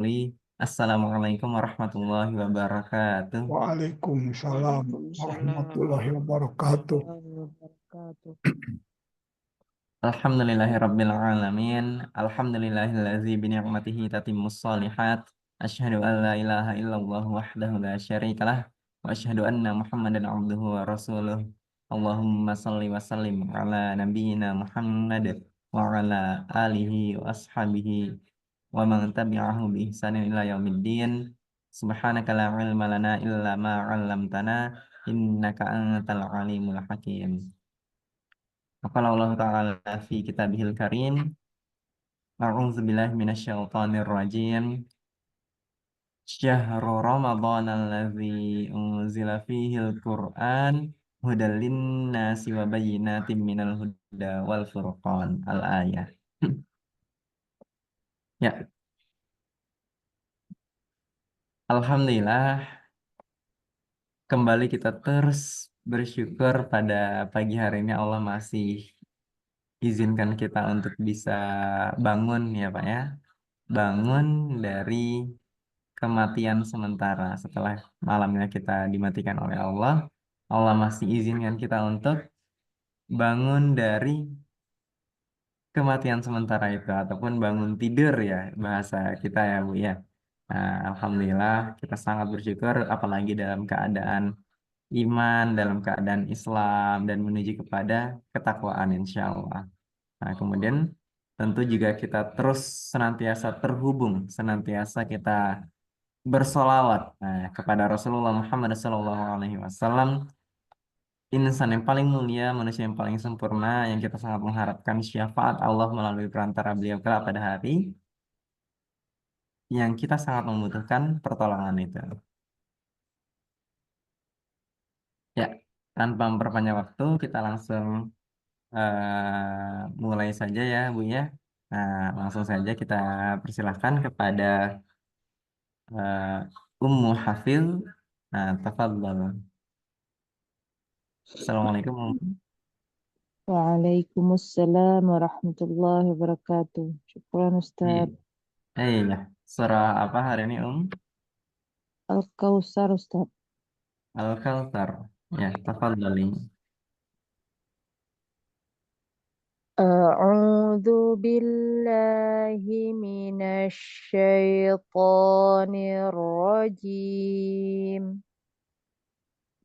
Assalamualaikum warahmatullahi wabarakatuh. Waalaikumsalam Waalaikumsalam warahmatullahi wabarakatuh. warahmatullahi wabarakatuh. Alhamdulillahirabbil alamin. Alhamdulillahillazi bi ni'matihi tatimmus shalihat. Asyhadu an la ilaha illallah wahdahu la syarikalah wa asyhadu anna Muhammadan abduhu wa rasuluh. Allahumma shalli wa sallim ala nabiyyina Muhammad wa ala alihi wa ashabihi wa man tabi'ahu bi ihsanin ila yaumiddin. Subhanaka la ilma lana illa ma 'allamtana innaka antal alimul hakim. Qala Allah Ta'ala fi kitabihil karim. A'udzubillahi minasyaitonir rajim. Syahrul Ramadan alladzi unzila fihil Qur'an hudal linnasi wa bayyinatin minal huda wal furqan. Al-ayah. Ya, alhamdulillah kembali kita terus bersyukur pada pagi hari ini Allah masih izinkan kita untuk bisa bangun ya Pak ya. Bangun dari kematian sementara setelah malamnya kita dimatikan oleh Allah. Allah masih izinkan kita untuk bangun dari kematian sementara itu ataupun bangun tidur ya bahasa kita ya Bu ya. Nah, Alhamdulillah kita sangat bersyukur apalagi dalam keadaan iman, dalam keadaan Islam dan menuju kepada ketakwaan insya Allah. Nah, kemudian tentu juga kita terus senantiasa terhubung, senantiasa kita bersolawat kepada Rasulullah Muhammad SAW, insan yang paling mulia, manusia yang paling sempurna, yang kita sangat mengharapkan syafaat Allah melalui perantara beliau kelak pada hari yang kita sangat membutuhkan pertolongan itu. Ya, tanpa memperpanjang waktu, kita langsung mulai saja ya, Bu ya. Nah, langsung saja kita persilahkan kepada Ummu Hafil. Nah, tafadhal. Assalamualaikum. Waalaikumsalam warahmatullahi wabarakatuh. Syukran Iya. Ustaz. Iya. Surah apa hari ini, Al-Kausar Ustaz. Al-Kautsar. Ya, tafadhali. A'udzu billahi minasy syaithanir rajim.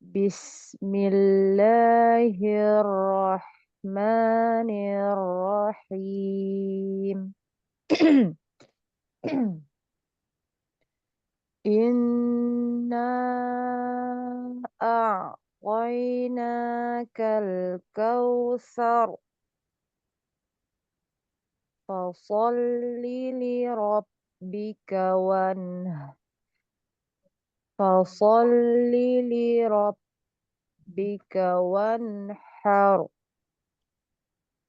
Bismillahirrahmanirrahim. Inna a'tainakal kautsar fasalli li rabbika fasalli li rabbika wanhar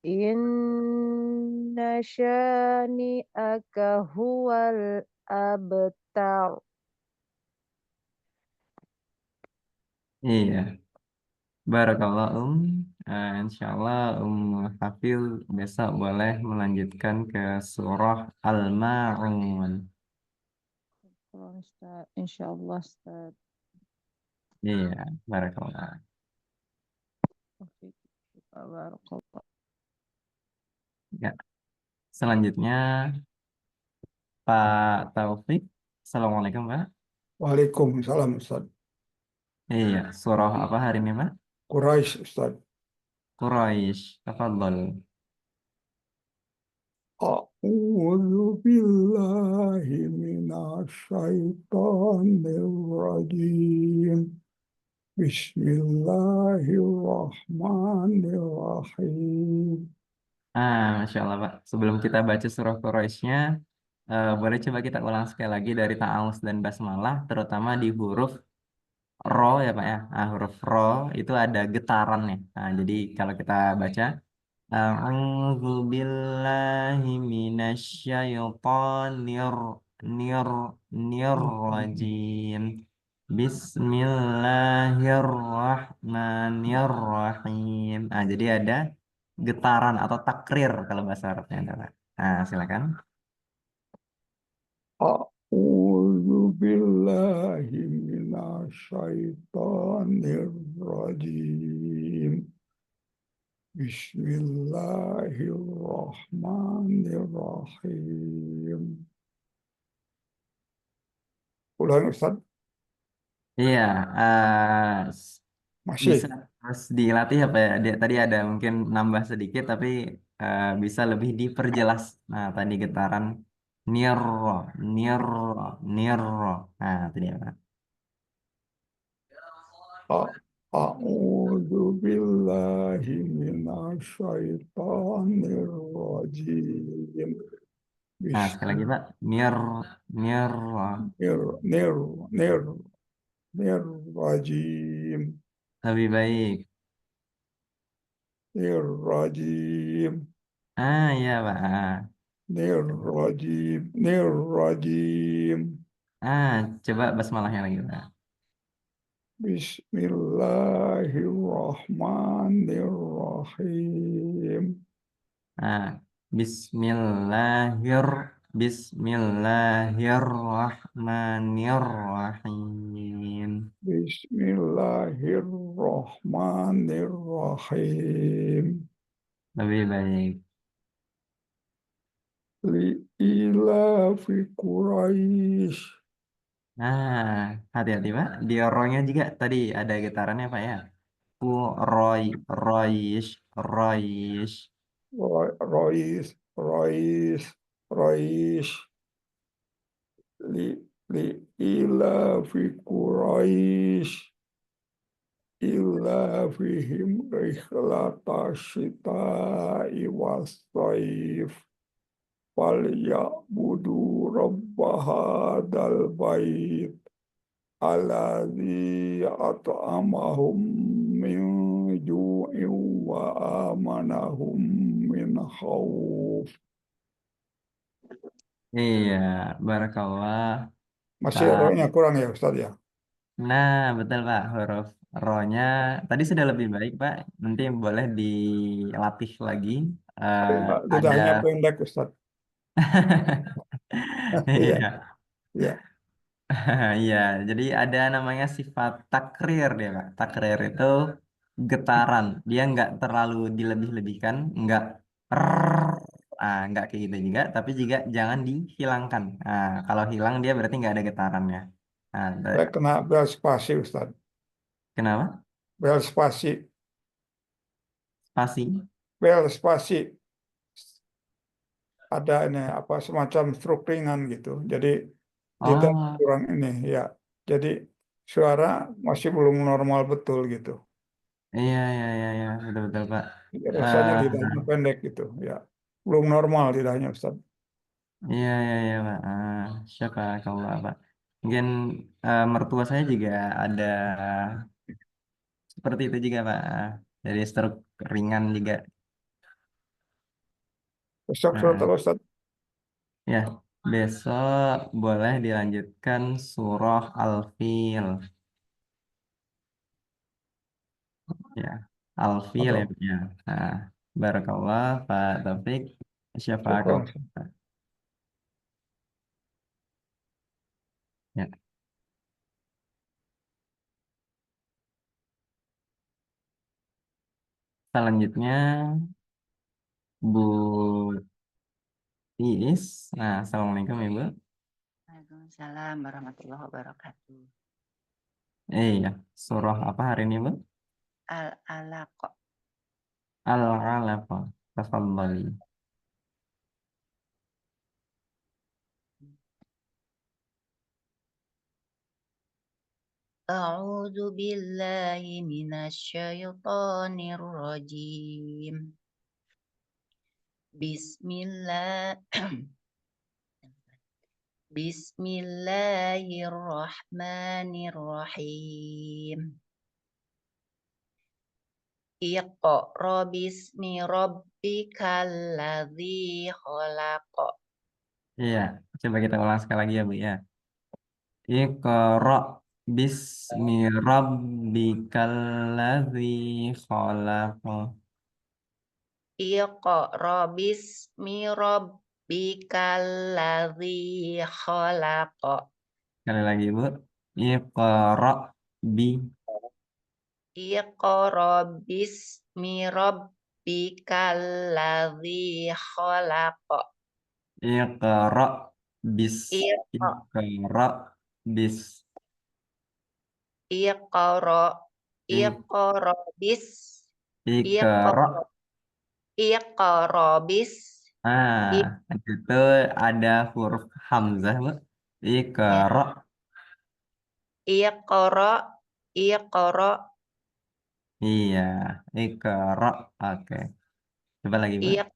inna syani'aka huwal abtar. Iya. Barakallah, Insya Allah Hafil besok boleh melanjutkan ke surah Al-Ma'un. Ustaz, insyaallah Ustaz. Iya, barakallah. Barakallah. Ya, selanjutnya Pak Taufik. Assalamualaikum, Pak. Waalaikumsalam Ustaz. Iya, surah apa hari ini, Pak? Quraisy Ustaz. Quraisy. Tafadhal. A'udzu billahi minasyaitonir rajim. Bismillahirrahmanirrahim. Masya Allah, Pak. Sebelum kita baca surah Quraisynya, boleh coba kita ulang sekali lagi dari ta'awuz dan basmalah, terutama di huruf ro ya Pak ya. Huruf ro itu ada getarannya. Nah, jadi kalau kita baca, A'udzu billahi minasyaitonir nir nir rajim. Bismillahirrahmanirrahim. Nah, jadi ada getaran atau takrir kalau bahasa Arabnya ada, Pak. Nah, silakan. الشيطان الرجيم بسم الله الرحمن الرحيم. Ulang Ustaz, Iya, bisa masih. harus dilatih apa ya? Dia tadi ada mungkin nambah sedikit, tapi bisa lebih diperjelas. Nah, tadi getaran niro, niro, niro. Nah, itu dia, Pak. أعوذ بالله من الشيطان الرجيم Nah, sekali lagi, Pak. Niro. نر نر نر نر رجيم Lebih baik. نر رجيم Ah, iya, Pak. نر رجيم نر رجيم. Coba basmalahnya lagi, Pak. بسم الله الرحمن الرحيم. Nah, Bismillahirrahmanirrahim. بسم الله الرحمن الرحيم. Lebih baik. لإيلاف قريش. Nah, hati-hati, Pak. Di ro-nya juga tadi ada getarannya, Pak ya. Roy, Royish, Royish. رئيس رئيس رئيس. لإيلاف قريش إيلافهم رحلة الشتاء والصيف فليعبدوا رب هذا البيت الذي أطعمهم من جوع وآمنهم من خوف. Iya, barakallah. Masih Pak. rohnya kurang ya Ustaz ya? Nah, betul, Pak. Huruf ro-nya tadi sudah lebih baik, Pak. Nanti boleh dilatih lagi. Eh, ada Lidahnya pendek Ustaz. Iya, Iya. iya. Iya, jadi ada namanya sifat takrir dia, Pak. Takrir itu getaran. Dia nggak terlalu dilebih-lebihkan, nggak kayak gitu juga, tapi juga jangan dihilangkan. Nah, kalau hilang dia berarti nggak ada getarannya. Nah, Saya kena bel spasi Ustaz. kenapa? Bel spasi. Spasi. Bel spasi. Ada ini apa semacam stroke ringan gitu. Jadi lidah Oh, kurang ini ya. Jadi suara masih belum normal betul gitu. iya, iya, iya, iya, betul-betul, Pak. Rasanya Eh, lidahnya pendek gitu ya. Belum normal lidahnya Ustaz. iya, iya, iya, Pak. Siapa kalau Pak? Mungkin mertua saya juga ada seperti itu juga, Pak. Jadi stroke ringan juga. Besok surat Nah, apa Ustaz? ya, besok boleh dilanjutkan surah Al-Fil. Ya, Al-Fil ya, Atau Pak, ya. Nah, barakallah, Pak Taufik. Siapa syukur. kau? Ya, selanjutnya Bu Iis. Nah, Assalamualaikum, Ibu. Waalaikumsalam warahmatullahi wabarakatuh. Iya, surah apa hari ini, Bu? Al-Alaq. Al-Alaq. Tafadhali. A'udzu billahi minasyaitonir rajim. Bismillah. Bismillahirrahmanirrahim. Iqra bismi rabbikal ladzi khalaq. Iya, coba kita ulang sekali lagi ya, Bu ya. Iqra bismi rabbikal ladzi khalaq. Iqra bismi rabbikal ladzi khalaq. Sekali lagi, Bu. Iqra bi Iqra bismi rabbikal ladzi khalaq. iqra bis Iqra iqra bis Iqra i- Iqra bis Iqra iqra Iqra bis itu ada huruf hamzah Bu. Ya. Iqra Iqra Iqra iya iqra oke coba lagi Bu. Iq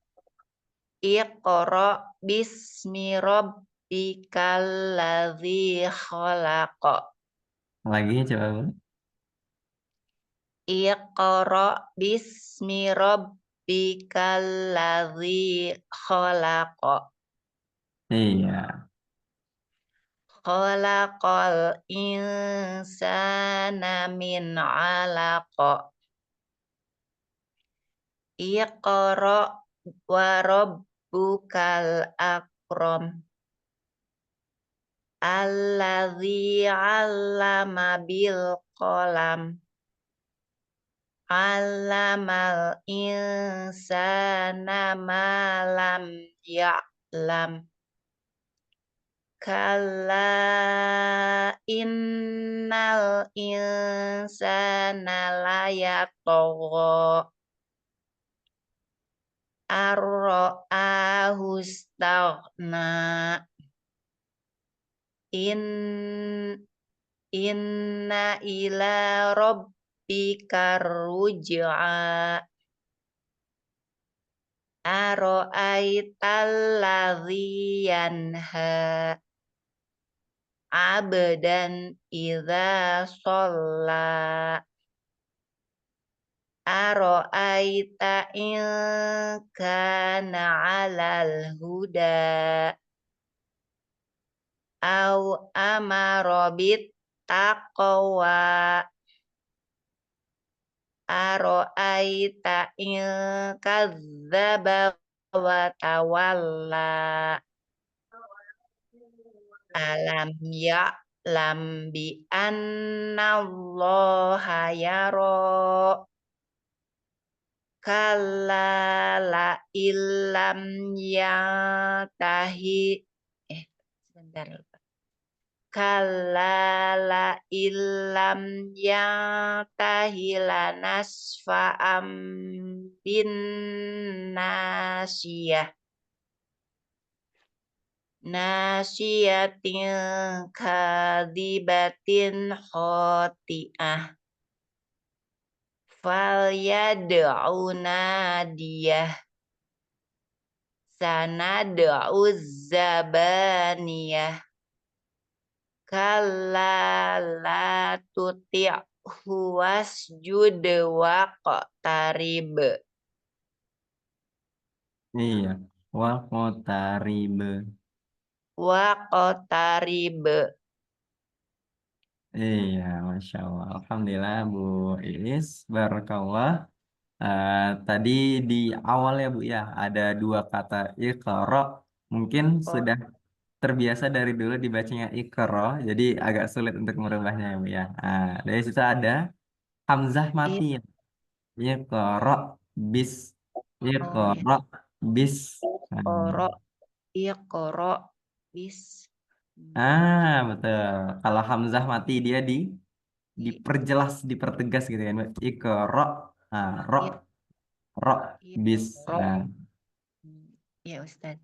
Iqra bismi rabbikal ladzi khalaq. Lagi coba Bu. Iqra bismi rabbikal ladzi khalaq. Iya Khalaqal insana min 'alaq. Iqra wa rabbukal akram. Alladzi 'allama bil qalam. 'Allamal insana ma lam ya'lam. Kalla innal insana layatgha ar-ra'ahu istaghna. In inna ila rabbika ruj'a. Ara'aital ladzi yanha 'abdan idza shalla. Ara'aita in kana 'alal huda au amara bit taqwa. Ara'aita in kadzdzaba wa tawalla. Alam ya'lam bi annallaha yara. Kalla la illam yantahi. Sebentar lupa. Kalla la illam yantahi lanasfa'am bin nasiyah. Nasiyatin kadzibatin khoti'ah. Falyad'u nadiyah. Sanad'u zabaniyah. Kalla la tuti'hu wasjud waqtarib. Iya wa qotaribe Waqtarib. iya Masya Allah Alhamdulillah Bu Iis Barakallah. Tadi di awal ya Bu ya ada dua kata iqra mungkin sudah terbiasa dari dulu dibacanya iqra jadi agak sulit untuk merubahnya ya Bu ya. Dari situ ada hamzah mati ya. Iqra bis Oh ya. iqra bis. Nah, Iqra Iqra bis. betul. Kalau hamzah mati dia I- diperjelas, dipertegas gitu kan. Bu. Iqra, ro, i- ro, bis. Iqra. Nah, Ya Ustaz.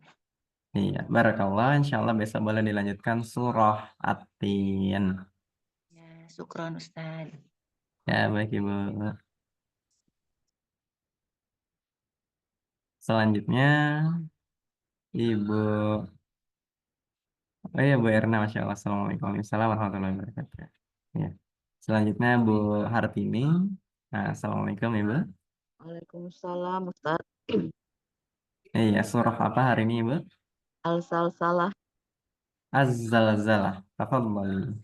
iya, barakallah. Insya Allah besok boleh dilanjutkan surah At-Tin. Ya, syukron Ustaz. Ya, baik Ibu. Selanjutnya, Ibu. Oh iya, Bu Erna, Masya Allah. Assalamualaikum warahmatullahi wabarakatuh. Ya. Selanjutnya, Bu Hartini. Nah, Assalamualaikum, Ibu. Waalaikumsalam Ustaz. Iya, surah apa hari ini, Ibu? Al-Salsalah. Az-Zalzalah. Tafadhali.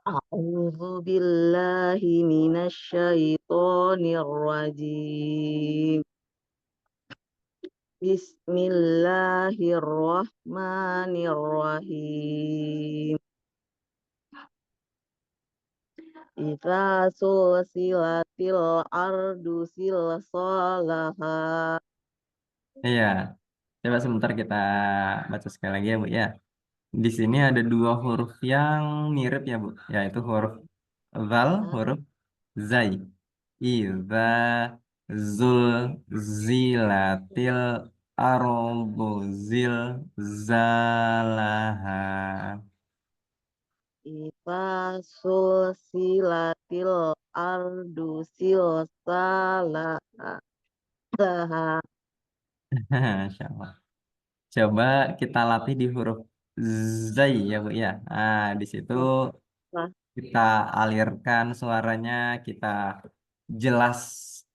A'udzu billahi minasyaitonir rajim. Bismillahirrahmanirrahim. Idza sulsilatil ardu silsalaha. Iya, coba sebentar kita baca sekali lagi ya Bu ya. Di sini ada dua huruf yang mirip ya Bu, yaitu huruf zal, huruf zai. Idza zul zilatil ardu zil zalaha. Idza sulsilatil ardu silsalaha. Masya Allah. Coba kita latih di huruf zai ya Bu ya. Nah, di situ kita alirkan suaranya, kita jelas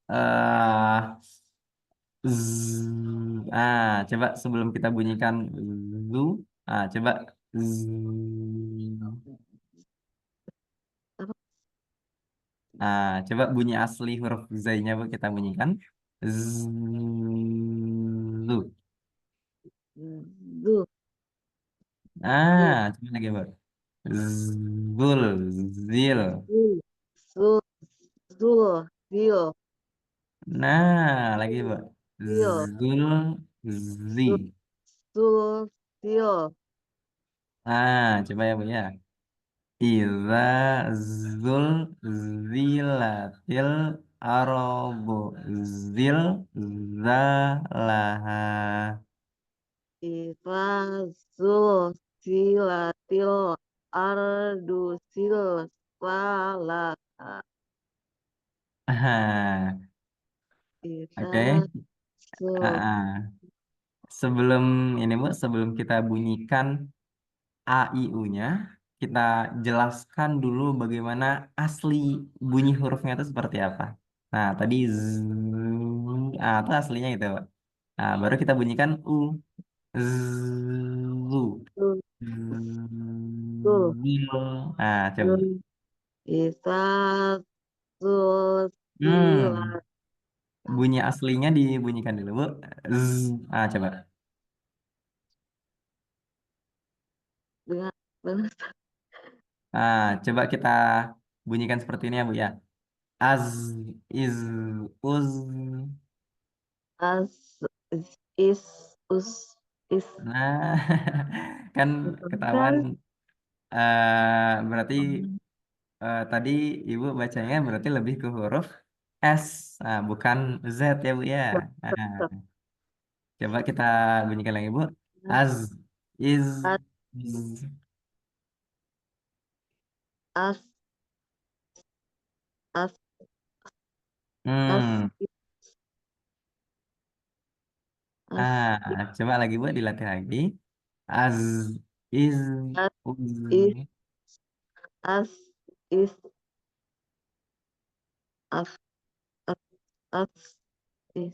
eh coba sebelum kita bunyikan zu, coba z. Coba bunyi asli huruf zai-nya Bu kita bunyikan. Zu. Zu, Coba lagi Bu. Zul, zil. zu, zu, zul, zil, Nah, lagi Bu. zil, Zul, zi. zul, zul, zil. Coba ya Bu ya. Iza zul zilatil arobu zil zalaha. Iza zul silatil ardu silsalaha. Ah, Iza Oke. zul Ah, ah. Sebelum ini Bu, sebelum kita bunyikan A I U-nya, kita jelaskan dulu bagaimana asli bunyi hurufnya itu seperti apa. Nah, tadi itu aslinya itu, Pak. Nah, baru kita bunyikan U. Zu. zul zul Zil. Coba. zul. Iza zul Hmm, silatil bunyi aslinya dibunyikan dulu, Bu. Coba. dengan dengan Coba kita bunyikan seperti ini ya, Bu ya. Az, iz, uz. as is us is Nah, kan ketahuan kan berarti tadi Ibu bacanya berarti lebih ke huruf S, bukan Z ya Bu ya. Nah, coba kita bunyikan lagi Bu. Az, iz, as z. as as as Hmm. as Coba lagi Bu dilatih lagi. Az, iz, as uz. is as is as as as is.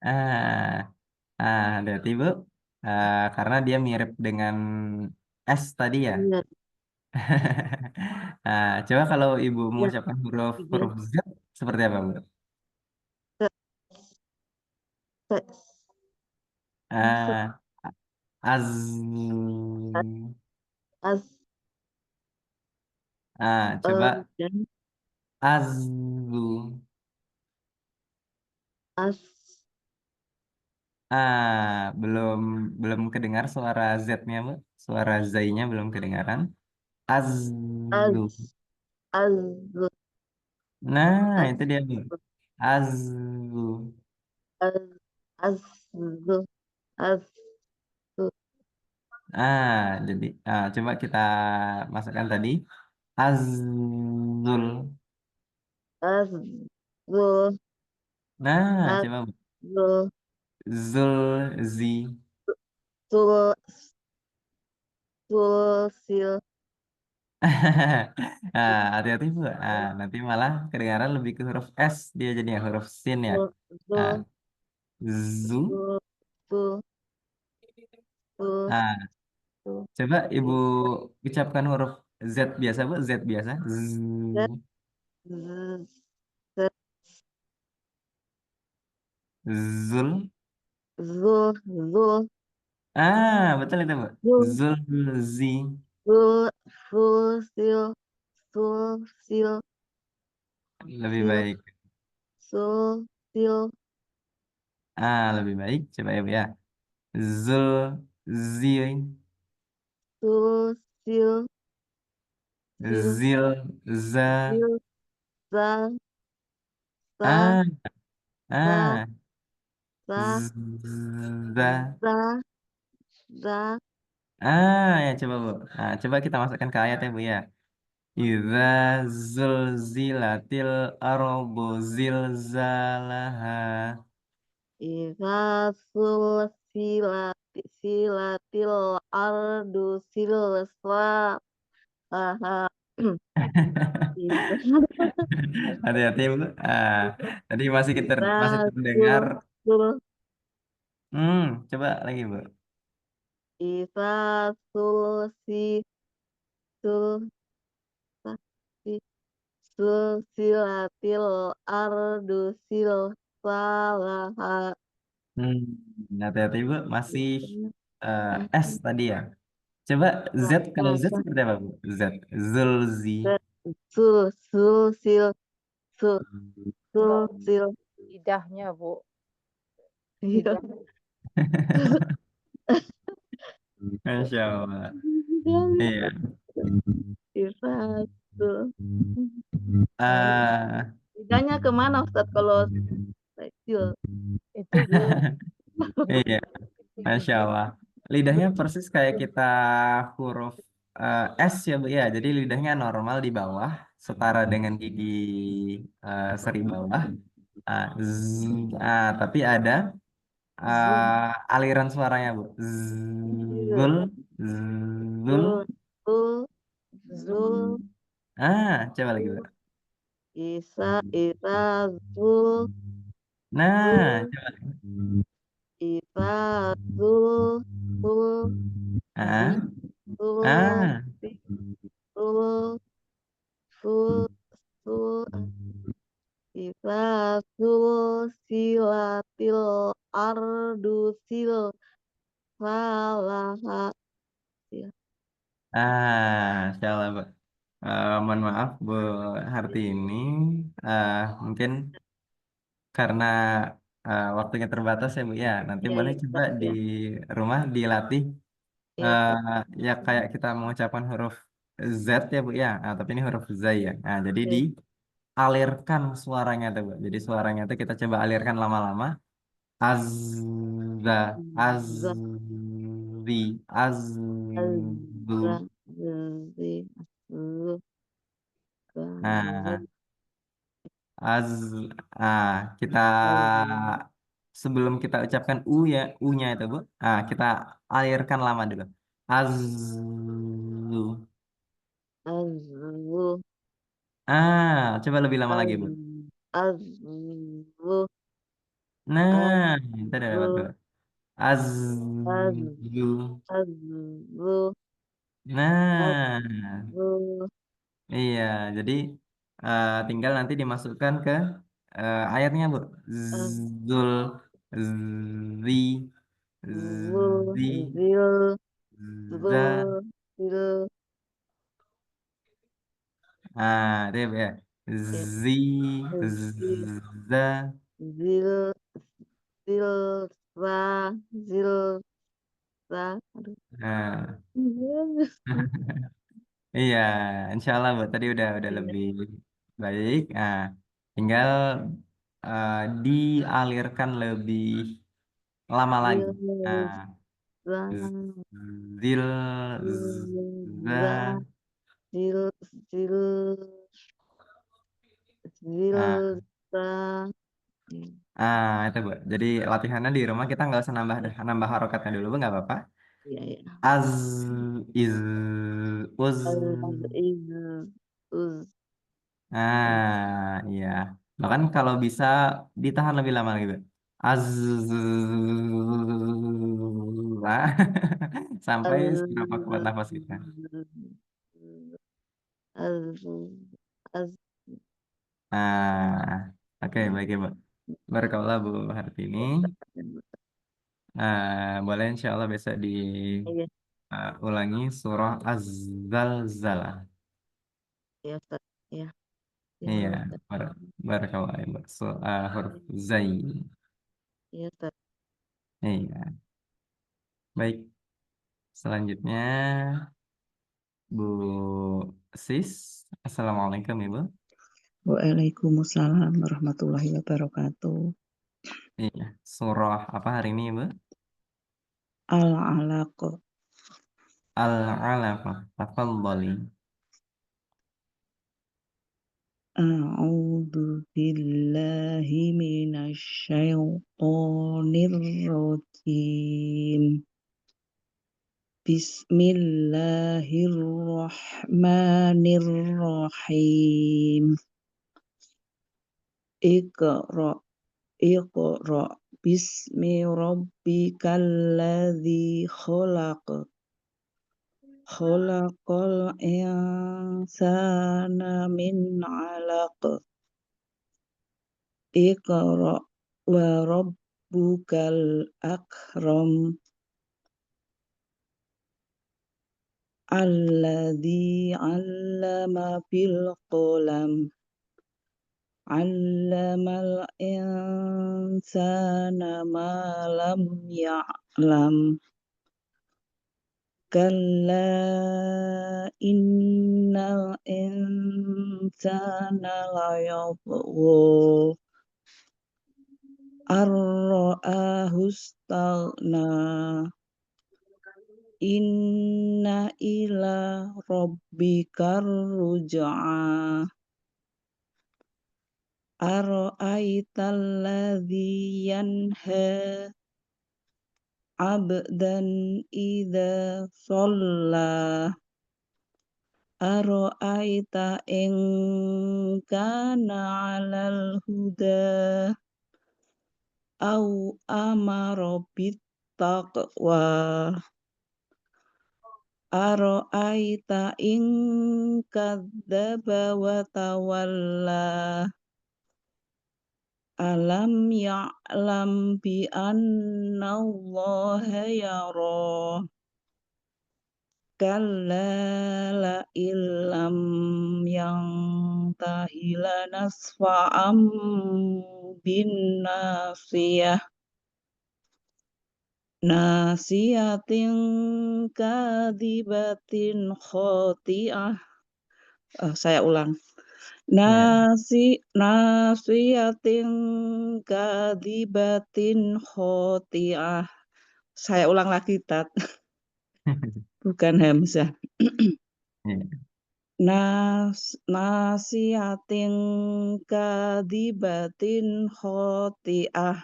Ah, Hati-hati Bu. Karena dia mirip dengan S tadi ya. Iya, Coba kalau Ibu iya, mengucapkan huruf iya. huruf Z seperti apa, Bu? Se, se, se, Ah, Az. as Coba dan Azu. as Belum belum kedengar suara Z-nya, Bu. Suara Z-nya belum kedengaran. Azu. as as Nah, as itu dia, Bu. Azu. as as as Jadi coba kita masukkan tadi. Azul. as Nah, as coba Zul Zi. sul sul sil Hati-hati Bu. Nanti malah kedengaran lebih ke huruf S dia jadinya huruf sin ya. sul Ah, sul Zu. sul sul sul Ah, sul Coba Ibu sil. ucapkan huruf Z biasa Bu. Z biasa. Z z z Zul. Zul, Zul, Betul itu, Bu. Zul, Zulzi. Zul, Zul, Sil, Sul, Sil, Lebih Sil, baik. Sul, Sil, Lebih baik. Coba ya, Bu ya. Zulzi. Sul, Sil, Sil, Zil. Za. Sil, Sa, Sa, Ah. Sa, Ah. Sa, Za. Sa, Sa, Ya coba, Bu. Coba kita masukkan ke ayat ya, Bu ya. Idza zulzilatil ardu zilzalaha. Iza sul silati silatil ardu silsa aha Iza Hati-hati, Bu. Tadi Iza masih sul terdengar. sul Coba lagi, Bu. Iza sul si sul sa- si sul silatil ardu silsalaha Hmm, Hati-hati, Bu. Masih S tadi ya. Coba Z, kalau Z Sa- seperti apa, Bu? Z. Zulzi. sul sul sil sul sul Enggak, sil lidahnya, Bu. iya Lidah. Masya Allah. Iya. Iratul. Ah, Lidahnya kemana Ustadz kalau kecil? Itu belum. iya. Masya Allah. Lidahnya persis kayak kita huruf S ya, Bu ya. Jadi lidahnya normal di bawah, setara dengan gigi seri bawah. Tapi ada Zul, aliran suaranya, Bu. zul, Zul, zul. zul, zul, zul, Coba lagi, Bu. zul. Isa, Isa, Zul, Nah, Zul, coba. Isa, Zul, Zul, Si, Ah, Zul, ah, Si, Zul, Zul, Zul, Isa, Zul, Silatil, Ardu, Sil, Salaha. Ya, Insya Allah, Bu. Mohon maaf, Bu Hartini. Mungkin karena waktunya terbatas ya, Bu ya. Nanti ya, boleh ya, coba Ustadz, di ya, rumah dilatih, ya, eh, Ustadz, ya kayak kita mengucapkan huruf Z ya, Bu ya. Tapi ini huruf Z ya. Jadi ya, dialirkan suaranya tuh, Bu. Jadi suaranya tuh kita coba alirkan lama-lama. Azza, Za, azzi, azzu. Azza, Zazi, Zu, Nah, Zazi, Az, kita sebelum kita ucapkan ya, U-nya itu, Bu. Kita alirkan lama dulu. Azzu. Azu, Coba lebih lama lagi, Bu. Azu, Nah, itu udah dapat, Bu. Azu, Azzu. Azu, Nah, Azu, iya. Jadi tinggal nanti dimasukkan ke ayatnya, Bu. Zul, zi, Azu, zi, Zil, za. Zul, Zil, Itu ya, Bu, ya. ya, Zi, Zil, za. Zil, Zil, Za, Zil, Za, aduh. Nah, iya, insya Allah, Bu. Tadi udah Iya, lebih baik. Tinggal dialirkan lebih lama lagi. Zil, Nah, Za, zil, Zil, Za, za. Zil, Zil, Nah, Zilza. itu, Bu. Jadi latihannya di rumah kita nggak usah nambah nambah harokatnya dulu, Bu. Nggak apa-apa. Iya, ya. Az, iz, uz. Az iz uz Iya. Bahkan kalau bisa ditahan lebih lama lagi, Bu. Az, sampai seberapa kuat nafas kita. az az Nah, oke, baik ya, Bu. Barakallah, Bu Hartini. Boleh insya Allah besok Iya, diulangi surah Az-Zalzalah. iya Ustaz. Iya, ya Iya, Allah Ustaz. barakallah. Huruf Zai. Iya Ustaz. Iya, baik. Selanjutnya, Bu Sis. Assalamualaikum, Ibu. Waalaikumsalam warahmatullahi wabarakatuh. Iya, surah apa hari ini, Ibu? Al-Alaq. Al-Alaq. Tafadhali. A'udzu billahi minasy syaithanir rajim. Bismillahirrahmanirrahim. Iqra, Iqra bismi rabbikal ladzi khalaq. Khalaqal insana min 'alaq. Iqra wa rabbukal akram. Alladzi 'allama bil qalam. 'Allamal insana ma lam ya'lam. Kalla innal insana layatgha ar-ra'ahu istaghna. Inna ila rabbikar ruj'a. Ara'aital ladzi yanha 'abdan idza shalla. Ara'aita in kana 'alal huda au amara bittaqwa. Ara'aita in kadzdzaba wa tawalla. Alam ya'lam bi annallaha yara. Kalla la illam yantahi lanasfa'an bin nasiyah. Nasiyatin kadzibatin khati'ah. Saya ulang. Iya. Nasiyatin kadzibatin khati'ah. Saya ulang lagi, Tat. Bukan hamzah. Iya. Nasiyatin kadzibatin khati'ah.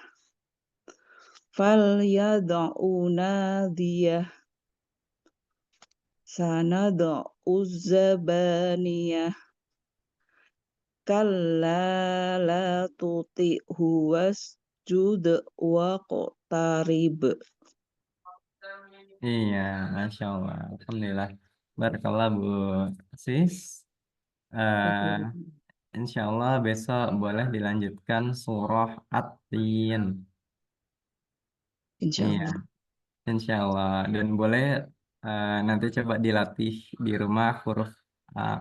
Falyad'u nadiyah. Sanad'u zabaniyah. Kalla la tuti'hu wasjud waqtarib. Iya, Masya Allah. Alhamdulillah. Barakallah, Bu Sis. Eh, Insya Allah besok boleh dilanjutkan surah At-Tin. Iya, Insyaallah. insya Allah. Dan boleh nanti coba dilatih di rumah huruf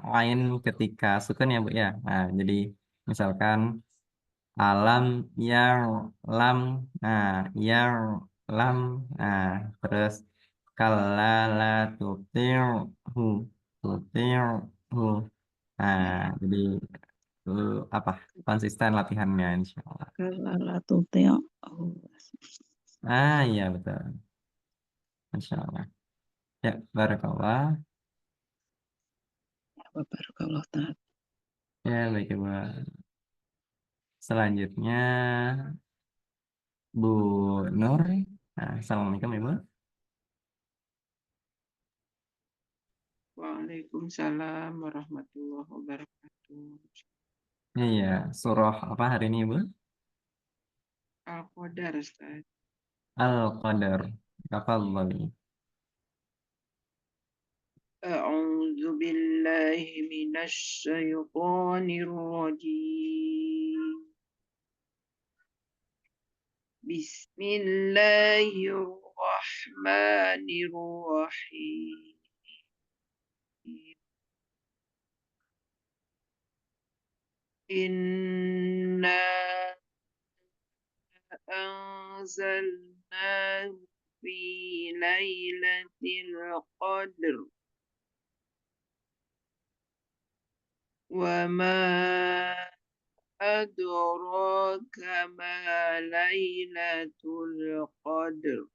Ain ketika sukun ya Bu ya. Nah, jadi misalkan alam yang lam, nah yang lam, nah terus kalala tutirhu, tutirhu. Nah, jadi apa konsisten latihannya insya Allah. Kalla la tuti'hu. Iya betul, insya Allah. Ya, barakallah. Barakallahu ta'ala. Ya, baik Ibu. Selanjutnya Bu Nur. Nah, Assalamualaikum Ibu. Waalaikumsalam warahmatullahi wabarakatuh. Iya, surah apa hari ini Ibu? Al-Qadar, Ustaz. Al-Qadar. Tafadhali. A'udzu billahi minasy syaithanir rajim. Bismillahirrahmanirrahim. Inna anzalnahu fi lailatul qadr wa ma adraka ma lailatul qadr.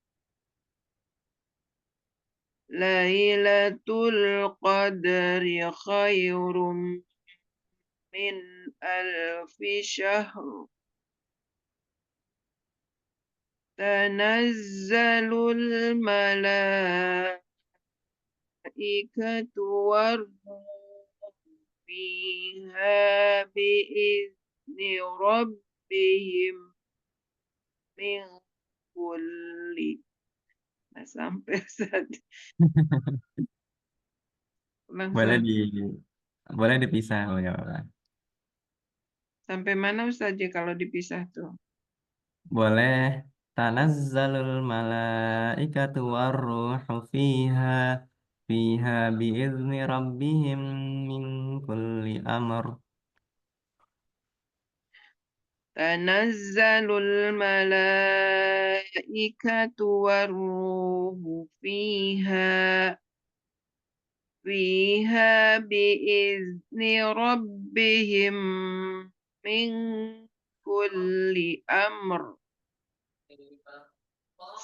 Lailatul qadri khairum min alfi syahr. Tanazzalul malaikatu warruh fiha biizni rabbihim min kulli. Nah, sampai Ustaz. Boleh Langsung boleh dipisah, nggak apa-apa. sampai mana Ustaz ya kalau dipisah tuh? Boleh tanazzalul malaikatu warruhu fiha biizni rabbihim min kulli amr. Tanazzalul malaikatu warruhu fiha biizni rabbihim min kulli amr.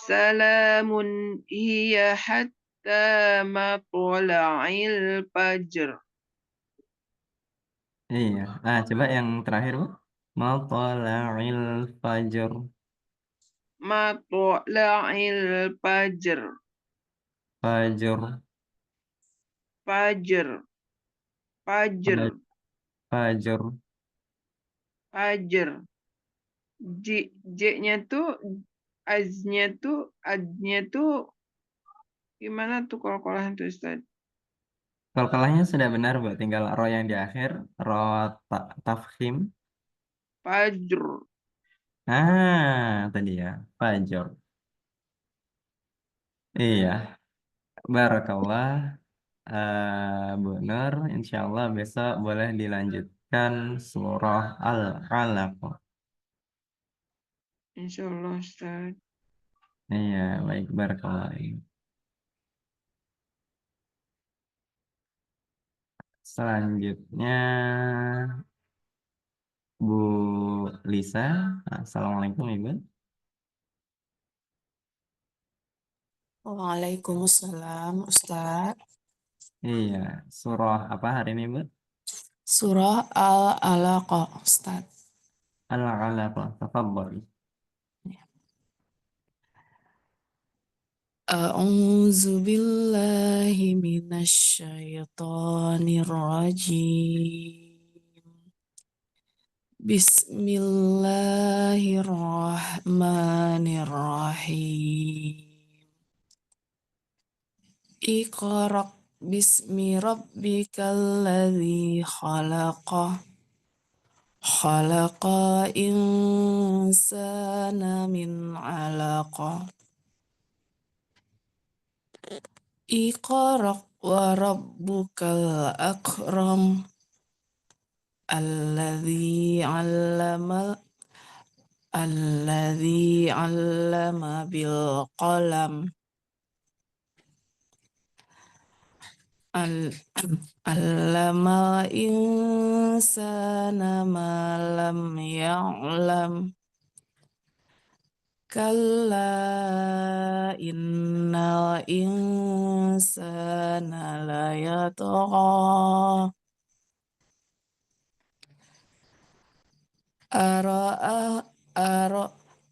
Salamun hiya hatta matla'il fajr. Iya. Coba yang terakhir, Bu. Matla'il fajr. Matla'il fajr. Fajr. Fajr. Fajr. Fajr. Fajr. J-nya tuh adnya tuh gimana tuh kol-kolan tuh Ustaz? Qalqalahnya sudah benar, Bu. Tinggal ro yang di akhir, ro tafkhim. Fajr. Tadi ya, fajr. Iya, barakallah. Bu Nur, insya Allah besok boleh dilanjutkan surah Al-Alaq. Insyaallah Ustaz. Iya, baik, barakallah. Selanjutnya Bu Lisa. Assalamualaikum Ibu. Waalaikumsalam, Ustaz. Iya, surah apa hari ini Bu? Surah Al-Alaq, Ustaz. Al-Alaq, tafadhol. A'udzu billahi minasyaitonir rajim. Bismillahirrahmanirrahim. Iqra bismi rabbikal ladzi khalaqah. Khalaqa insana min 'alaqah. Iqra wa rabbukal akram. Alladzi 'allama bil qalam. Allamal insana ma lam ya'lam. Kalla innal insana layatgha.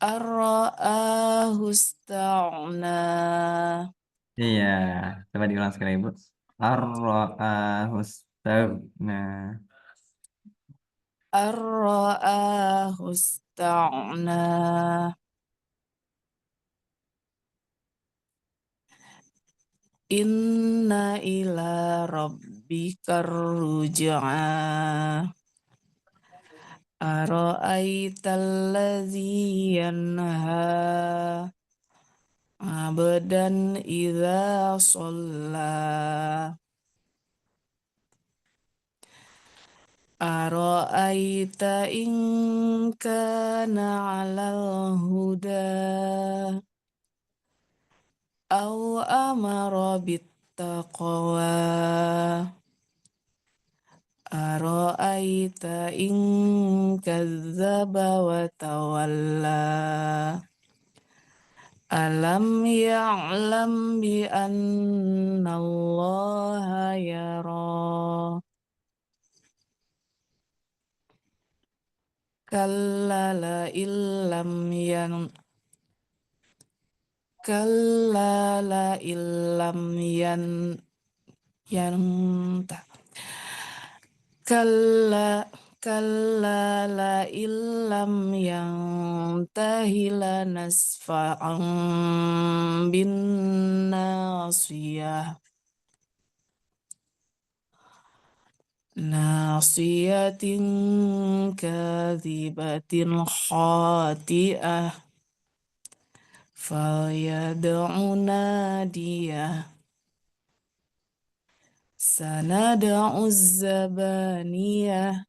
Ara'ahu ista'na. Iya, coba diulang sekali Ibu. Ar-ra'ahu istaghna. Ara'ahu ista'na. Inna ila rabbika ruj'a. Ara'aitalladzi yanha abdan idza shalla. Ara'aita in kana 'alal huda aw amara bittaqwa. Ara'aita in kadzdzaba wa tawalla. Alam ya'lam bi anna Allah yara. Kalla la illam yanta. Kalla la illam yantahi lanasfa'an bin nasiyah. Nasiyatin kadhibatin khati'ah. Falyad'u nadiyah. Sanad'u zabaniyah.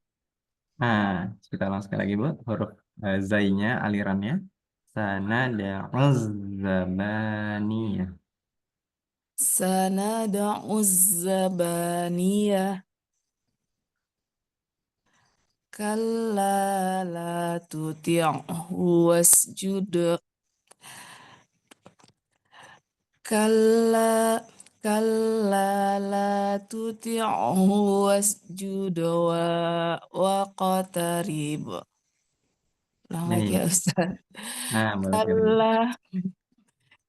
Nah, kita ulang sekali lagi, Bu. Huruf zainya, alirannya. Sanada'uz zabaniyah. Sanad'u zabaniyah. Kalla la tuti'hu wasjud. Kalla la tuti'hu wasjud waqtarib. Ulang lagi ya Iya. Ustaz. Nah, boleh sekali, Bu.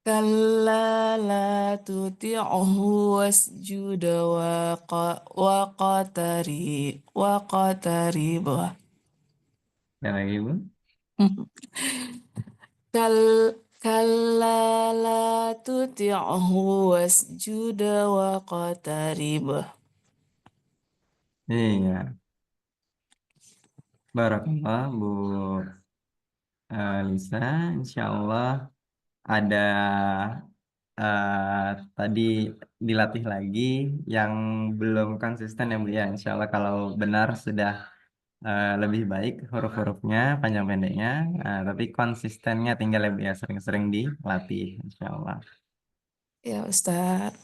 Kalla la tuti'hu wasjud waqtarib. Sekali lagi, Bu. Kalla la tuti'hu wasjud waqtarib. Iya. Barakallah, Bu Lisa. Insya Allah ada tadi dilatih lagi yang belum konsisten ya Bu ya. Insya Allah kalau benar sudah lebih baik huruf-hurufnya, panjang pendeknya, tapi konsistennya tinggal ya Bu ya, sering-sering dilatih Insya Allah. Ya Ustaz.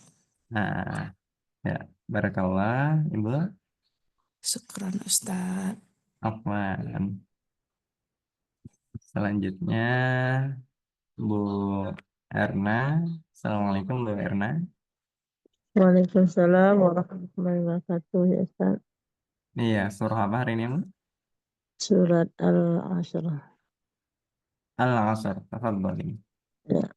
Nah, ya, barakallah Ibu. Syukran Ustaz. Afwan. Selanjutnya Bu Erna. Assalamualaikum Bu Erna. Waalaikumsalam warahmatullahi wabarakatuh ya Ustaz. Iya, surah apa hari ini Bu? Surat Al-Asr. Al-Asr. Tafadhali. Ya.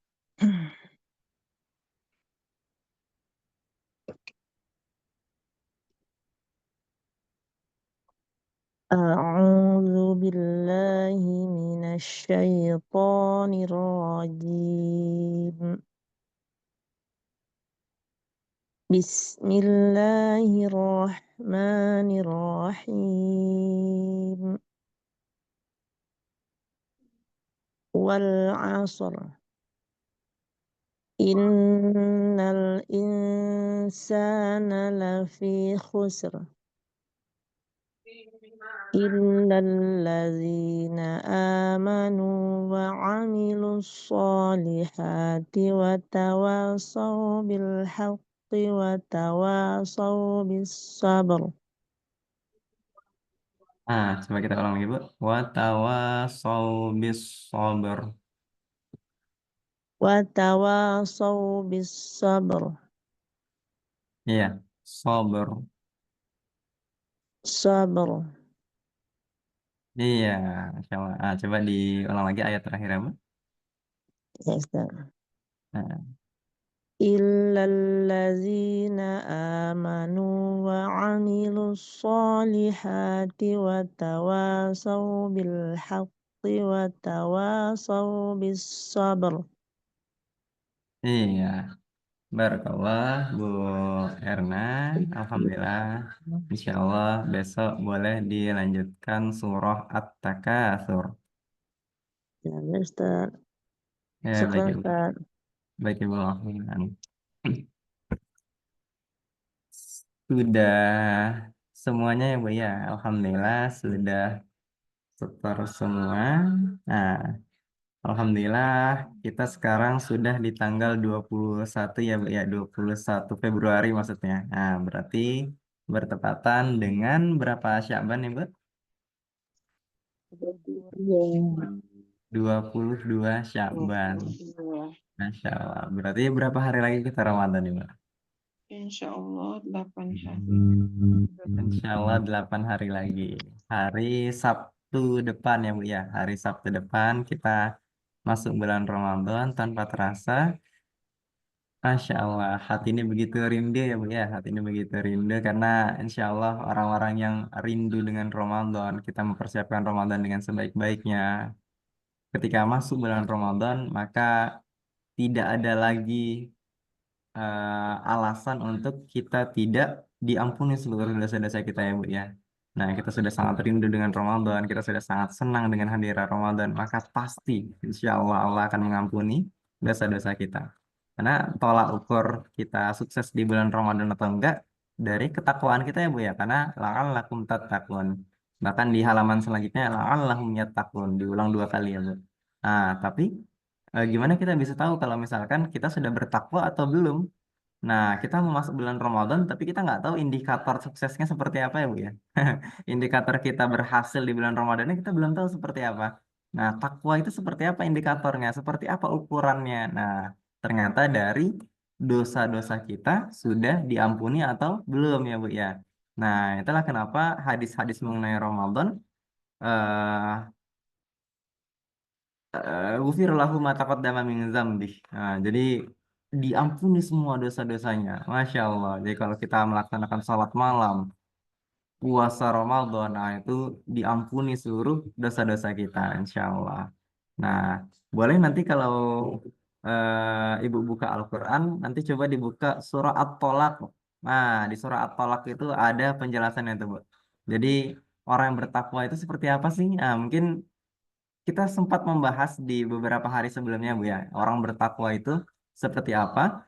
A'udzu billahi minasy syaithanir rajim. Bismillahirrahmanirrahim. Wal 'asr. Innal insana lafi khusr. Illalladzina amanu wa 'amilus solihati wa tawasaw bil haqqi wa tawasaw bis sabr. Coba kita ulang lagi Bu. Wa tawasaw bis sabr. Wa tawasaw bis sabr. Iya, sabr. Sabr. Iya, Masya Allah. Coba diulang lagi ayat terakhir ya Bu. Ya, Ustaz. Nah, Illalladzina amanu wa 'amilus solihati wa tawasaw bil haqqi wa tawasaw bis sabr. iya. Barakallah, Bu Erna. Alhamdulillah. Insya Allah besok boleh dilanjutkan surah At-Takatsur. Ya, Ustaz. Ya, baik Syukran, Ibu. Ustaz. Baik Ibu. Alhamdulillah. Sudah semuanya ya Bu ya. Alhamdulillah sudah setor semua. Nah, Alhamdulillah kita sekarang sudah di tanggal 21 ya Bu ya. 21 Februari maksudnya. Nah, berarti bertepatan dengan berapa Sya'ban ya Bu? 22 Sya'ban. Masya Allah. Berarti berapa hari lagi kita Ramadan nih, Mbak? Insya Allah 8 hari. Insya Allah 8 hari lagi. Hari Sabtu depan ya, Bu ya. Hari Sabtu depan kita masuk bulan Ramadan tanpa terasa. Masya Allah, hati ini begitu rindu ya, Bu ya. Hati ini begitu rindu karena insya Allah orang-orang yang rindu dengan Ramadan, kita mempersiapkan Ramadan dengan sebaik-baiknya. Ketika masuk bulan Ramadan, maka tidak ada lagi alasan untuk kita tidak diampuni seluruh dosa-dosa kita ya Bu ya. Nah, kita sudah sangat rindu dengan Ramadan, kita sudah sangat senang dengan hadirnya Ramadan, maka pasti insya Allah Allah akan mengampuni dosa-dosa kita. Karena tolak ukur kita sukses di bulan Ramadan atau enggak dari ketakwaan kita ya Bu ya. Karena la'allakum tattaqun. Bahkan di halaman selanjutnya la'allahum yattaqun, diulang 2 kali ya Bu. Nah, tapi gimana kita bisa tahu kalau misalkan kita sudah bertakwa atau belum? Nah, kita mau masuk bulan Ramadan, tapi kita nggak tahu indikator suksesnya seperti apa ya, Bu ya. Indikator kita berhasil di bulan Ramadan ini kita belum tahu seperti apa. Nah, takwa itu seperti apa indikatornya, seperti apa ukurannya. Nah, ternyata dari dosa-dosa kita sudah diampuni atau belum ya, Bu ya. Nah, itulah kenapa hadis-hadis mengenai Ramadan eh Ghufir lahu ma taqaddama min dzambih. Nah, jadi diampuni semua dosa-dosanya. Masya Allah. Jadi kalau kita melaksanakan salat malam, puasa Ramadan, nah itu diampuni seluruh dosa-dosa kita, insya Allah. Nah, boleh nanti kalau Ibu buka Al-Quran, nanti coba dibuka surah At-Tolak. Nah, di surah At-Tolak itu ada penjelasannya tuh, Bu. Jadi orang yang bertakwa itu seperti apa sih? Nah, mungkin kita sempat membahas di beberapa hari sebelumnya, Bu ya. Orang bertakwa itu seperti apa?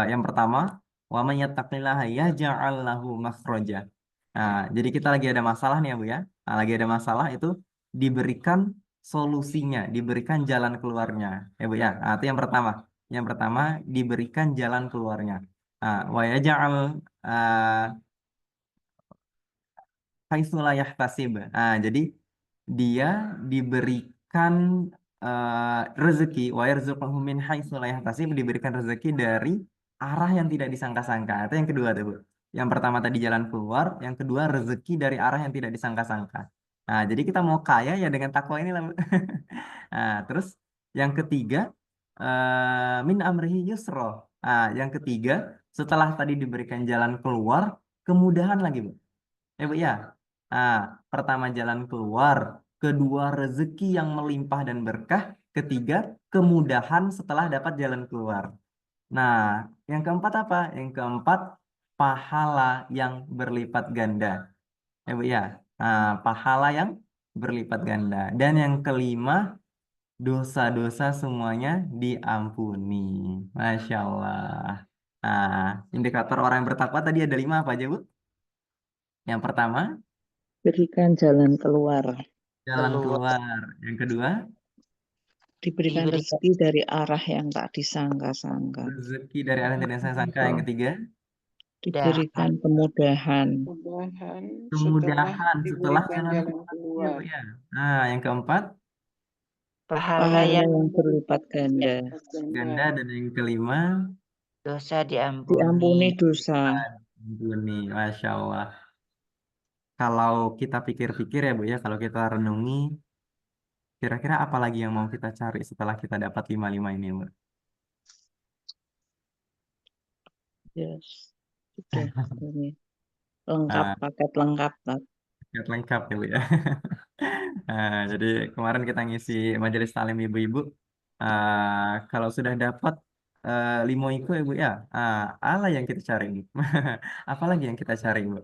Yang pertama, wa may yattaqillaha yaj'al lahu makhraja. Nah, jadi kita lagi ada masalah nih ya, Bu ya. Nah, lagi ada masalah itu diberikan solusinya, diberikan jalan keluarnya. Ya, Bu ya. Nah, itu yang pertama. Yang pertama diberikan jalan keluarnya. Nah, wa yaj'al haitsu la yahtasib. Nah, jadi dia diberikan rezeki wa yarzuquhu min haitsu la yahtasib, diberikan rezeki dari arah yang tidak disangka-sangka. Itu yang kedua tuh, Bu. Yang pertama tadi jalan keluar, yang kedua rezeki dari arah yang tidak disangka-sangka. Nah, jadi kita mau kaya ya dengan takwa ini lah, Bu. Nah, terus yang ketiga min amrihi yusro. Nah, yang ketiga setelah tadi diberikan jalan keluar, kemudahan lagi, Bu. Ya, Bu ya. Nah, pertama jalan keluar, kedua rezeki yang melimpah dan berkah, ketiga kemudahan setelah dapat jalan keluar. Nah, yang keempat apa? Yang keempat pahala yang berlipat ganda. Ya, Bu ya. Nah, pahala yang berlipat ganda. Dan yang kelima, dosa-dosa semuanya diampuni. Masya Allah. Nah, indikator orang yang bertakwa tadi ada 5 apa aja, Bu? Yang pertama, Berikan jalan keluar. jalan keluar. Yang kedua, Diberikan rezeki dari arah yang tak disangka-sangka. rezeki dari arah yang tidak saya sangka. Yang ketiga, Diberikan kemudahan. kemudahan setelah diberikan jalan jalan keluar. keluar. Ya. Nah, yang keempat, Pahala yang berlipat ganda. ganda. Dan yang kelima, Dosa diampuni. Diampuni dosa. ampuni. Masya Allah. Kalau kita pikir-pikir ya, Bu ya, kalau kita renungi, kira-kira apa lagi yang mau kita cari setelah kita dapat 5 ini, Bu? Yes. Sudah. Ini. Lengkap, paket lengkap. Paket lengkap ya, Bu ya. Nah, jadi kemarin kita ngisi majelis talim ibu-ibu. Kalau sudah dapat limoiku ya Bu ya. Allah yang kita cari Bu. Apalagi yang kita cari Bu.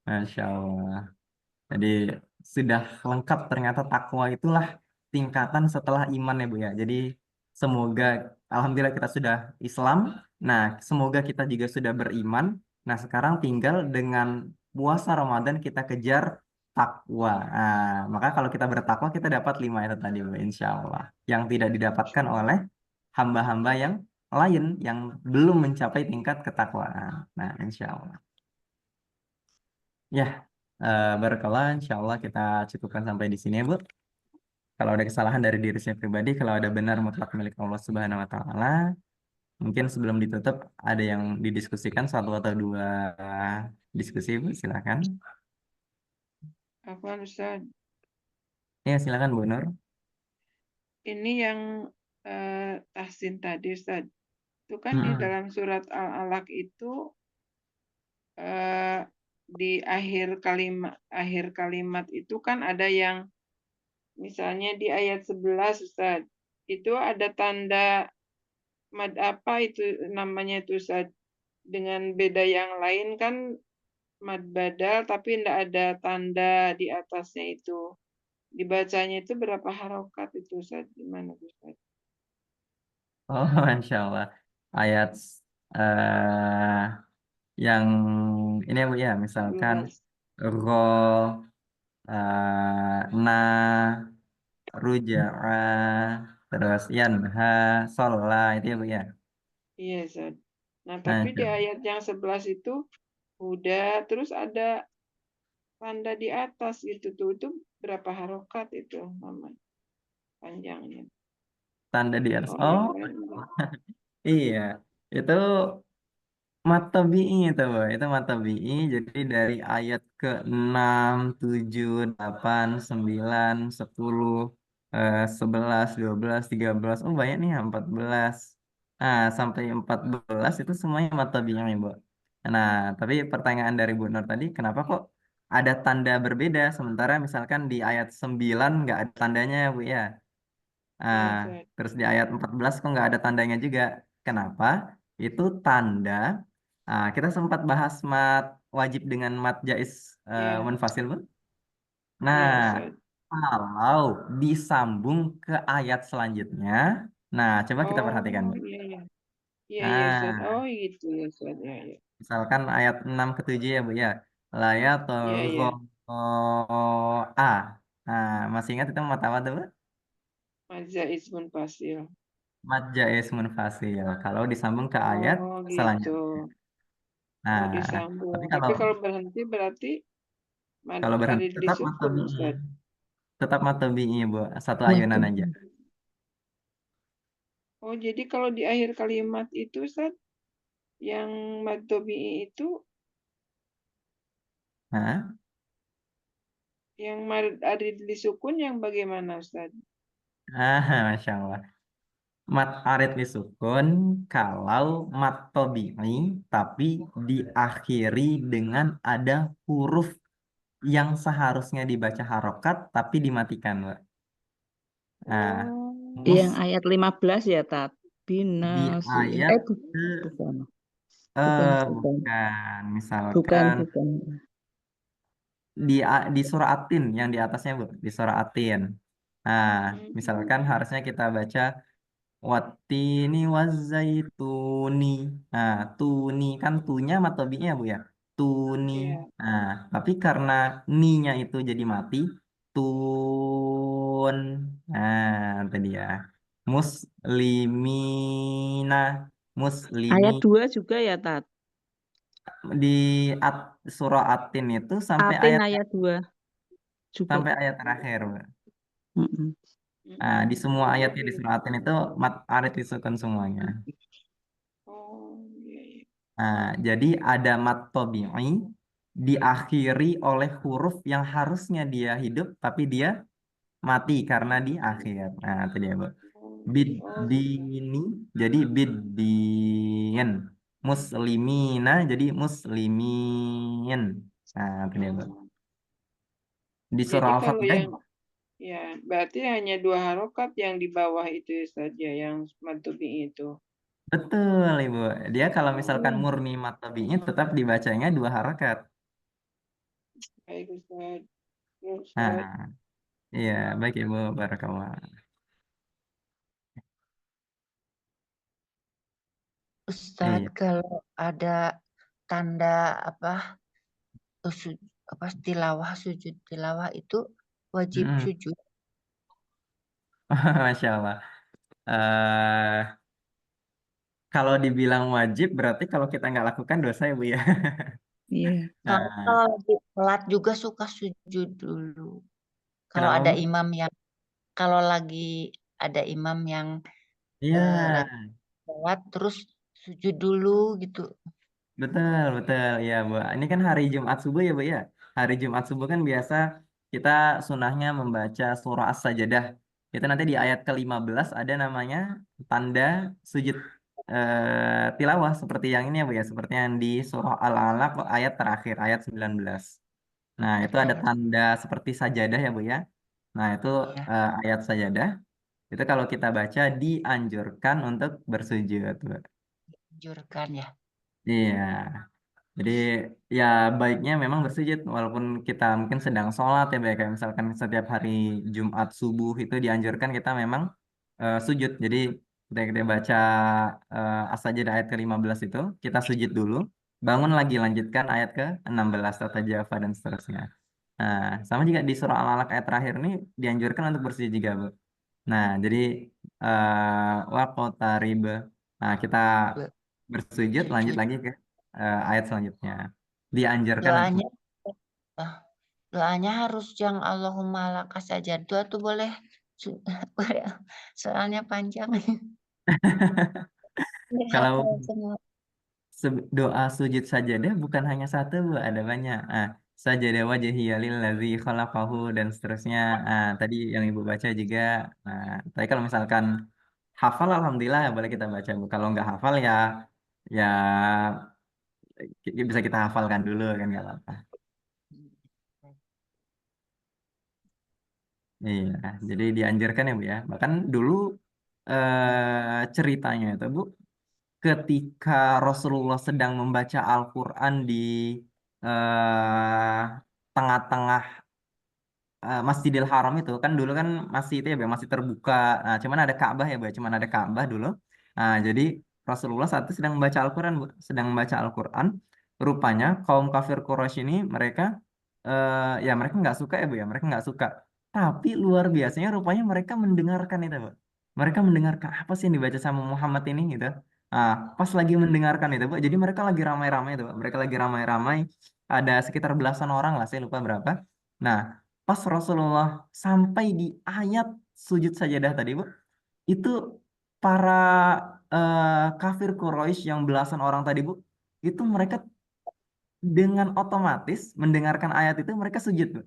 Masya Allah. Jadi sudah lengkap ternyata takwa itulah tingkatan setelah iman ya Bu ya. Jadi semoga alhamdulillah kita sudah Islam. Nah, semoga kita juga sudah beriman. Nah, sekarang tinggal dengan puasa Ramadan kita kejar takwa. Maka kalau kita bertakwa kita dapat 5 itu tadi Bu, insya Allah. Yang tidak didapatkan oleh hamba-hamba yang lain yang belum mencapai tingkat ketakwaan. Nah, insya Allah. Ya, barakallah, insya Allah kita cukupkan sampai di sini ya Bu. Kalau ada kesalahan dari diri saya pribadi, kalau ada benar mutlak milik Allah Subhanahu wa Ta'ala, mungkin sebelum ditutup ada yang didiskusikan satu atau dua diskusi Bu, silakan. Apa Ustaz? Ya, silakan Bu Nur. Ini yang tahsin tadi Ustaz. Itu kan di dalam surat Al-Alaq itu di akhir kalimat itu kan ada yang misalnya di ayat 11 Ustaz, itu ada tanda mad apa itu namanya itu Ustaz. Dengan beda yang lain kan mad badal tapi tidak ada tanda di atasnya itu. Dibacanya itu berapa harokat itu Ustaz? Gimana Ustaz? Oh, Masya Allah. Ayat eh yang ini ya Bu ya, misalkan 11. ro, na, ruja'a, terus yanha, sholla, itu ya Bu ya. Iya Ustaz. Nah tapi di Masya Allah. ayat yang 11 itu udah terus ada tanda di atas gitu tuh, itu berapa harokat itu namanya panjangnya. Tanda di atas. Oh Oh, yang lain enggak. iya. Itu matabi'i itu, Bu. Itu matabi'i. Jadi dari ayat ke-6, 7, 8, 9, 10, 11, 12, 13. Oh, banyak nih, 14. Nah, sampai 14 itu semuanya matabi'i, Bu. Nah, tapi pertanyaan dari Bu Nur tadi, kenapa kok ada tanda berbeda? Sementara misalkan di ayat 9 nggak ada tandanya, Bu ya. Iya Ah, Ustaz. terus di ayat 14 kok nggak ada tandanya juga. Kenapa? Itu tanda. Kita sempat bahas mat wajib dengan mat jais Iya, munfasil, Bu. iya Nah, Ustaz. kalau disambung ke ayat selanjutnya, nah coba kita perhatikan, Bu. Iya iya. Iya iya Ustaz. Nah, Oh gitu ya Ustaz. Iya iya. misalkan ayat 6 ke 7 ya, Bu ya. Laya Iya iya. a. Nah, masih ingat itu mat apa tuh, Bu? Majza ismun fasil. Mat jais munfasil. Kalau disambung ke ayat Oh gitu. selanjutnya. Oh Nah, disambung. tapi Tapi kalau berhenti berarti kalau ada berhenti di tetap sukun matobi'i, Ustaz. tetap matobi'i Bu, satu Matu. ayunan aja. Oh jadi kalau di akhir kalimat itu Ustaz, yang mad tabi'i itu Nah, yang ada di sukun yang bagaimana Ustaz? Masya Allah. Mat arid disukun kalau mat tobi'i tapi diakhiri dengan ada huruf yang seharusnya dibaca harokat tapi dimatikan, Bu. Nah, Oh, Yang ayat 15 ya, Tat. di Binasi. ayat ke Bukan. Bukan. bukan, Bukan, misalkan bukan. di surah At-Tin yang di atasnya Bu, di surah At-Tin. Nah, misalkan harusnya kita baca watini wazaituni. Nah, tuni kan tunya matobinya Bu ya. Tuni. iya. Nah, tapi karena ni-nya itu jadi mati, tun. Nah, itu dia. Muslimina, muslimi Ayat 2 juga ya, Tat. di surah At-Tin itu sampai Atin ayat ayat 2 juga. sampai ayat terakhir, Bu. Mm-mm. Nah, di semua Oh, ayatnya di gitu. surah At-Tin itu mat arid disukun semuanya. Oh, iya, iya. Nah, jadi ada mat tabi'i diakhiri oleh huruf yang harusnya dia hidup tapi dia mati karena di akhir. Nah, itu dia, Bu. Oh, oh, gitu. Bidini jadi bidin. Muslimina jadi muslimin. Nah, itu dia, Bu. Oh. Di Jadi surah kalau Al-Fatihah yang ya berarti hanya 2 harokat yang di bawah itu saja yang mad tabi'i itu. Betul, Ibu. Dia kalau misalkan Oh, murni mad tabi'nya tetap dibacanya 2 harakat. baik Ustaz. Ya, Ustaz. Nah, iya, baik Ibu, barakallah. Ustadz, Iya. kalau ada tanda apa, sujud tilawah itu wajib Mm-mm. sujud. Masya Allah. eh Kalau dibilang wajib berarti kalau kita nggak lakukan dosa ya Bu ya. Iya. Kalau Nah, lagi telat juga suka sujud dulu. Kalau kenapa ada Bu? imam yang kalau lagi ada imam yang Iya, lagi telat terus sujud dulu gitu. betul, betul. Ya Bu. Ini kan hari Jumat subuh ya Bu ya. Hari Jumat subuh kan biasa kita sunahnya membaca surah As-Sajdah. Itu nanti di ayat ke-15 ada namanya tanda sujud tilawah seperti yang ini ya Bu ya. Seperti yang di surah Al-Alaq ayat terakhir, ayat 19. Nah, itu ada Ayat tanda seperti sajadah ya Bu ya. Nah, itu ya, ayat sajadah. Itu kalau kita baca dianjurkan untuk bersujud, Bu. anjurkan ya. Iya. Jadi ya baiknya memang bersujud walaupun kita mungkin sedang sholat ya baik kayak misalkan setiap hari Jumat subuh itu dianjurkan kita memang sujud. Jadi kita baca As-Sajdah ayat ke-15 itu kita sujud dulu, bangun lagi lanjutkan ayat ke-16 Tata Java dan seterusnya. Nah, sama juga di surah Al-Alaq ayat terakhir ini dianjurkan untuk bersujud juga, Bu. Nah, jadi waqtarib. Nah, kita bersujud lanjut Sujud. lagi ke ayat selanjutnya. Dianjurkan untuk Doanya ah, doanya harus yang Allahumma laka sajadtu atau boleh boleh. Soalnya panjang. Ini kalau hafal semua. doa sujud sajadah bukan hanya satu, Bu, ada banyak. Sajadah wajhiya lillazi khalaqahu dan seterusnya. Tadi yang Ibu baca juga. Tapi kalau misalkan hafal alhamdulillah boleh kita baca, Bu. Kalau nggak hafal ya bisa kita hafalkan dulu kan nggak apa-apa. Iya, jadi dianjurkan ya Bu ya. Bahkan dulu ceritanya itu Bu, ketika Rasulullah sedang membaca Al-Quran di eh, tengah-tengah Masjidil Haram itu kan dulu kan masih itu ya Bu, masih terbuka. Nah, cuman ada Ka'bah ya Bu, cuman ada Ka'bah dulu. Nah, jadi Rasulullah saat itu sedang membaca Al-Quran Bu, sedang membaca Al-Quran. Rupanya kaum kafir Quraisy ini mereka ya mereka nggak suka ya Bu ya, mereka nggak suka. Tapi luar biasanya rupanya mereka mendengarkan itu Bu. Mereka mendengarkan apa sih yang dibaca sama Muhammad ini gitu. Nah, pas lagi mendengarkan itu Bu, jadi mereka lagi ramai-ramai itu Bu. Mereka lagi ramai-ramai, ada sekitar belasan orang lah, saya lupa berapa. Nah, pas Rasulullah sampai di ayat sujud sajadah tadi, Bu, itu para kafir Quraisy yang belasan orang tadi, Bu, itu mereka dengan otomatis mendengarkan ayat itu mereka sujud, Bu.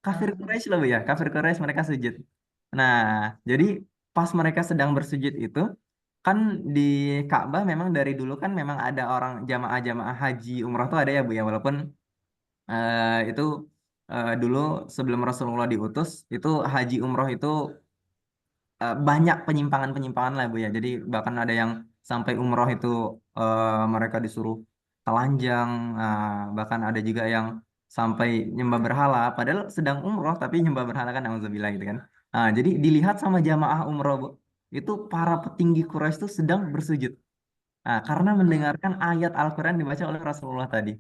Kafir Ah, Quraisy loh, Bu ya. Kafir Quraisy mereka sujud. Nah, jadi pas mereka sedang bersujud itu kan di Ka'bah memang dari dulu kan memang ada orang jamaah-jamaah haji umrah tuh ada ya, Bu ya, walaupun itu dulu sebelum Rasulullah diutus itu haji umroh itu banyak penyimpangan-penyimpangan lah Bu ya. Jadi bahkan ada yang sampai umroh itu mereka disuruh telanjang, bahkan ada juga yang sampai nyembah berhala. Padahal sedang umroh tapi nyembah berhala kan, auzubillah gitu kan. Jadi dilihat sama jamaah umroh Bu, itu para petinggi Quraisy itu sedang bersujud. Karena ah, mendengarkan ayat Al-Quran dibaca oleh Rasulullah tadi.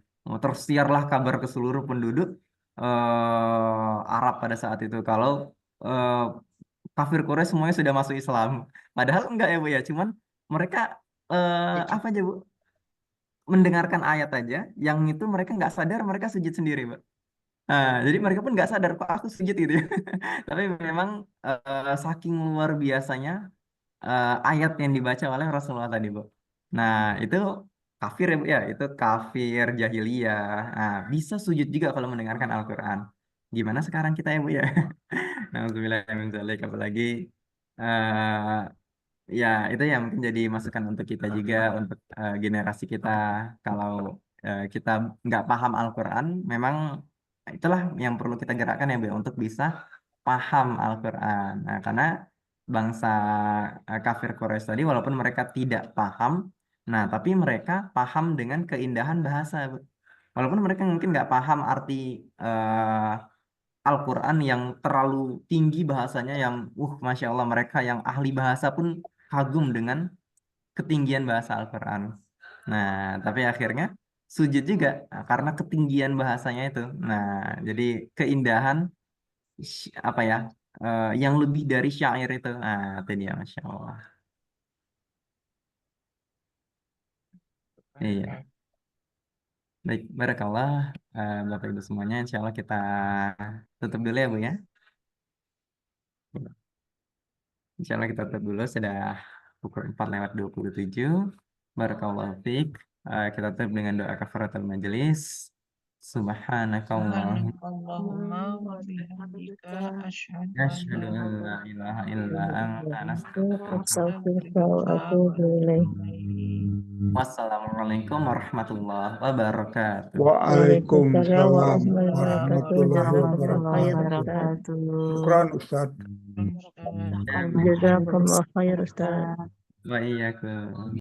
Terus siarlah kabar ke seluruh penduduk Arab pada saat itu. Kalau eh, kafir Quraisy semuanya sudah masuk Islam. Padahal enggak ya Bu ya. Cuman mereka jadi apa aja Bu? Mendengarkan ayat aja. Yang itu mereka nggak sadar mereka sujud sendiri Bu. Jadi mereka pun nggak sadar kok aku sujud gitu ya. Tapi memang saking luar biasanya ayat yang dibaca oleh Rasulullah tadi, Bu. Nah, itu kafir ya, Bu ya. Itu kafir jahiliyah. Bisa sujud juga kalau mendengarkan Al-Quran. Gimana sekarang kita ya, Bu ya? Nauzubillah min dzalik. Apalagi eh, ya itu yang mungkin jadi masukan untuk kita juga, untuk generasi kita. Kalau kita nggak paham Al-Quran, memang itulah yang perlu kita gerakkan ya, Bu, ya, untuk bisa paham Al-Quran. Nah, karena bangsa kafir Quraisy tadi, walaupun mereka tidak paham, nah tapi mereka paham dengan keindahan bahasa, Bu. Walaupun mereka mungkin nggak paham arti Al-Quran yang terlalu tinggi bahasanya, yang Masya Allah, mereka yang ahli bahasa pun kagum dengan ketinggian bahasa Al-Quran. Nah, tapi akhirnya sujud juga karena ketinggian bahasanya itu. Nah, jadi keindahan apa ya, yang lebih dari syair itu. Nah, itu dia, Masya Allah. Iya, baik, barakallah, Bapak Ibu semuanya. Insya Allah kita tutup dulu ya, Bu ya. Insya Allah kita tutup dulu, sudah pukul 4:27. Barakallahu fiik. Kita tutup dengan doa kafaratul majelis. Subhanakallahumma Subhanakallahumma wa bihamdika asyhadu an asyhadu la an la ilaha illa anta nastaghfiruka. Astaghfirullah wa atubu ilaih. Wassalamualaikum warahmatullahi wabarakatuh. Waalaikumsalam Waalaikumsalam warahmatullahi warahmatullahi wabarakatuh. wabarakatuh. Syukran Ustaz. Ya, Jazakallah khair Ustaz. wa iyyakum.